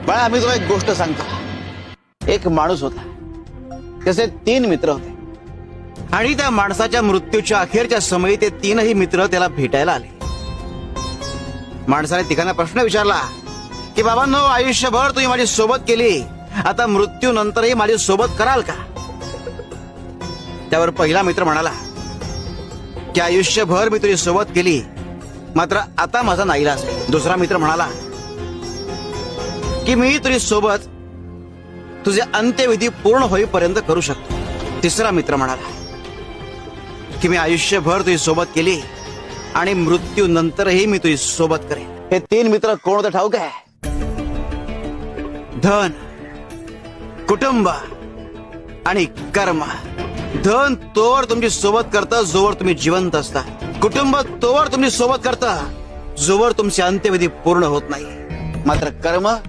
बाळा, आम्ही तुला एक गोष्ट सांगतो. एक माणूस होता, त्याचे 3 मित्र होते आणि त्या माणसाच्या मृत्यूच्या अखेरच्या समयी ते 3ही मित्र त्याला भेटायला आले. माणसाने तिघांना प्रश्न विचारला की बाबांनो, आयुष्यभर तुम्ही माझी सोबत केली, आता मृत्यूनंतरही माझी सोबत कराल का? त्यावर पहिला मित्र म्हणाला की आयुष्यभर मी तुझी सोबत केली, मात्र आता माझा नाईलाज आहे. दुसरा मित्र म्हणाला की मी तुझी सोबत तुझे अंत्यविधी पूर्ण होईपर्यंत करू शकतो. तिसरा मित्र म्हणाला की मी आयुष्यभर तुझी सोबत केली आणि मृत्यूनंतरही मी तुझी सोबत करेन. हे 3 मित्र कोण होते ठाऊक आहे? धन, कुटुंब आणि कर्म. धन तोवर तुमची सोबत करतं जोवर तुम्ही जिवंत असता. कुटुंब तोवर तुमची सोबत करतं जोवर तुमचे अंत्यविधी पूर्ण होत नाही. मात्र कर्म